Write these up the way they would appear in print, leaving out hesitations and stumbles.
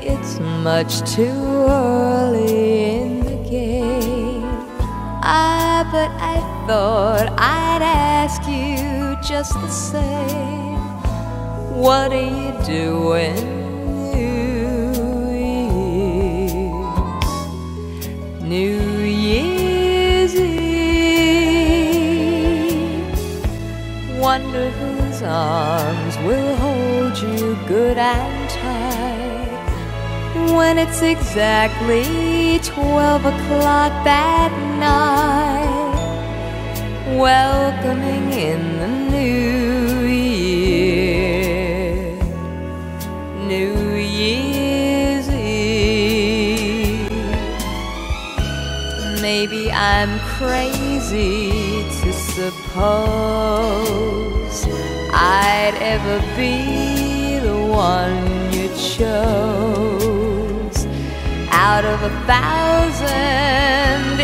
it's much too early in the game. But I thought I'd ask you just the same. What are you doing New Year's Eve? Wonder whose arms will hold you good and tight when it's exactly 12 o'clock that night, welcoming in the new year, New Year's Eve. Maybe I'm crazy to suppose I'd ever be the one you chose out of 1,000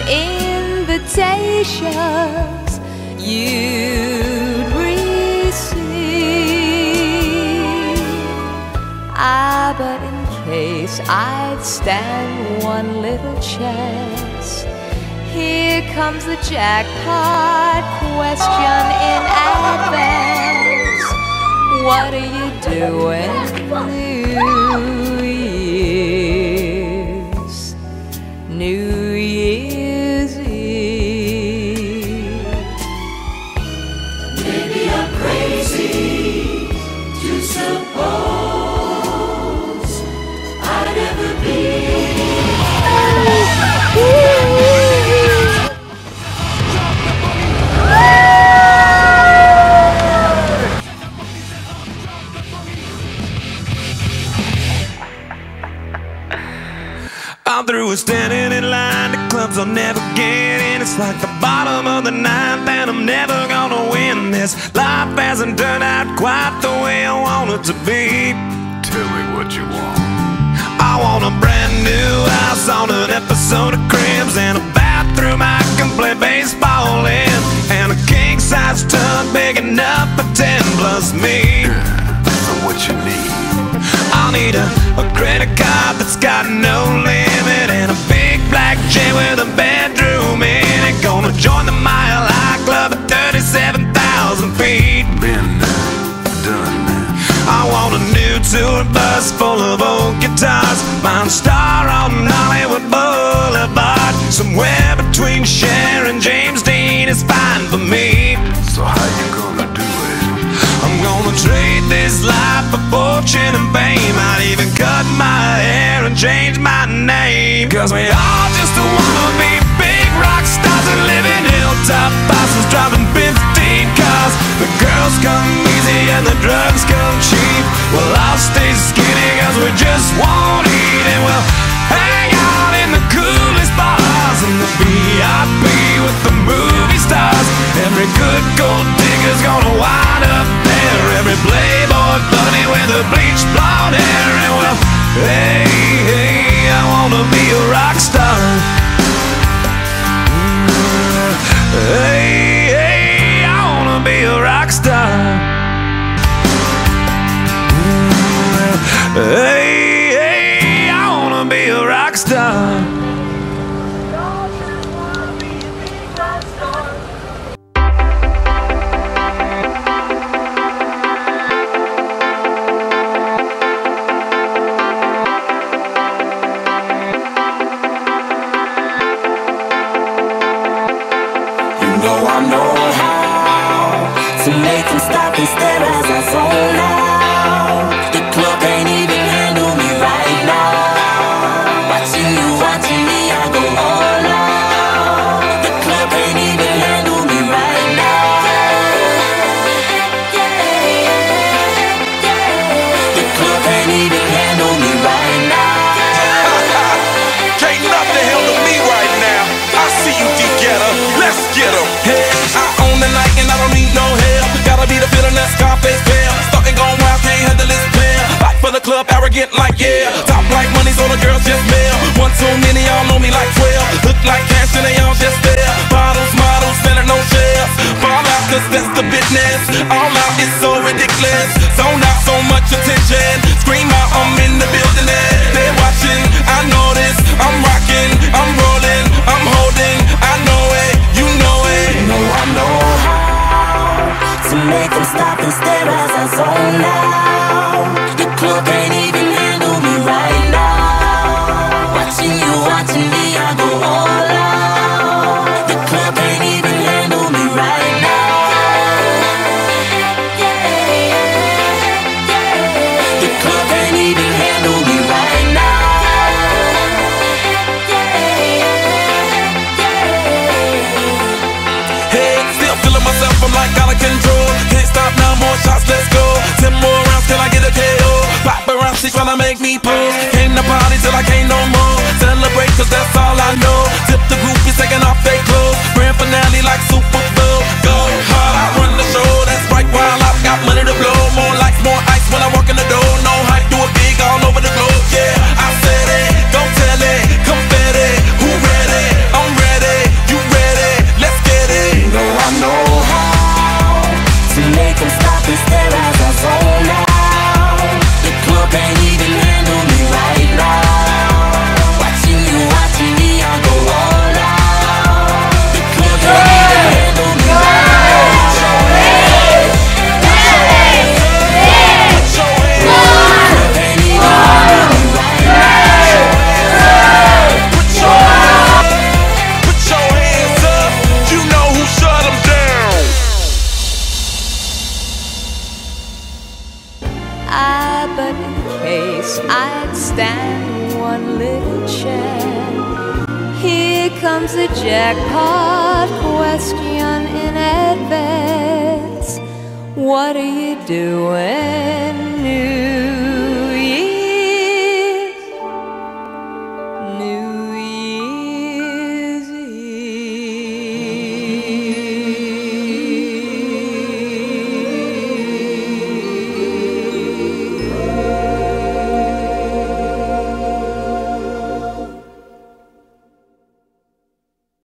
invitations you'd receive. But in case I'd stand one little chance, here comes the jackpot question in advance. What are you doing New Year's Eve? Maybe I'm crazy to suppose I'd ever be. I'm through with standing in line to clubs I'll never get in. It's like the bottom of the ninth and I'm never gonna win this. Life hasn't turned out quite the way I want it to be. Tell me what you want. I want a brand new house on an episode of Cribs, and a bathroom I can play baseball in, and a king-size tub big enough for 10 plus me. So what you need? I'll need a credit card that's got no limit, and a big black jet with a bedroom in it. Gonna join the Mile High Club at 37,000 feet. Been done. I want a new tour bus full of old guitars, Mine Star on Hollywood Boulevard. Somewhere between Cher and James Dean is fine for me. So how you gonna do it? I'm gonna trade this life for fortune and fame. I'd even cut my hair and change my name, 'cause we all just wanna be big rock stars and live in hilltop houses, driving 15 cars. The girls come easy and the drugs come cheap. Well, I'll stay skinny 'cause we just won't eat, and we'll hang out in the coolest bars and the VIP with the movie stars. Every good gold digger's gonna wind up there, every playboy bunny with a bleached blonde hair. And well, hey, hey, I wanna be a rock star. Hey, hey, I wanna be a rock star. Hey, hey, I wanna be a rock star. I know how to make them stop and stare as I zone out. The club can't even handle me right now. Watching you, watching me, I go all out. The club can't even handle me right now. The club can't even handle me right now. Can't nothing handle me right now. I see you, D-Getter. Let's get 'em. Hey, I own the night and I don't need no help. Gotta be the feeling that Scarface feel. Starting gone wild, can't handle this player. Back for the club, arrogant like yeah. Top like money, so the girls just mail. One too many, y'all know me like 12. Look like cash and they all just there. Bottles, models, selling no shares. Fall out, 'cause that's the business. All out is so ridiculous. Zone out, so much attention. Scream out, I'm in the building. make me pose. Came to party till I can't no more. Celebrate cause that's all I know. Tip the groupies taking off their clothes. Grand finale like Super Bowl. Go hard, I run the show. That's right, while I've got money to blow. More lights, more ice when I walk in the door. No hype, do it big all over the globe. Yeah, I said it, go tell it, confetti. Who ready? I'm ready, you ready? Let's get it. You know I know how to make them stop and stare as I zone out. The club can't even handle me right now. Watching me, I go all out. The club can't even handle me right now. But in case I'd stand one little chance, here comes a jackpot question in advance. What are you doing?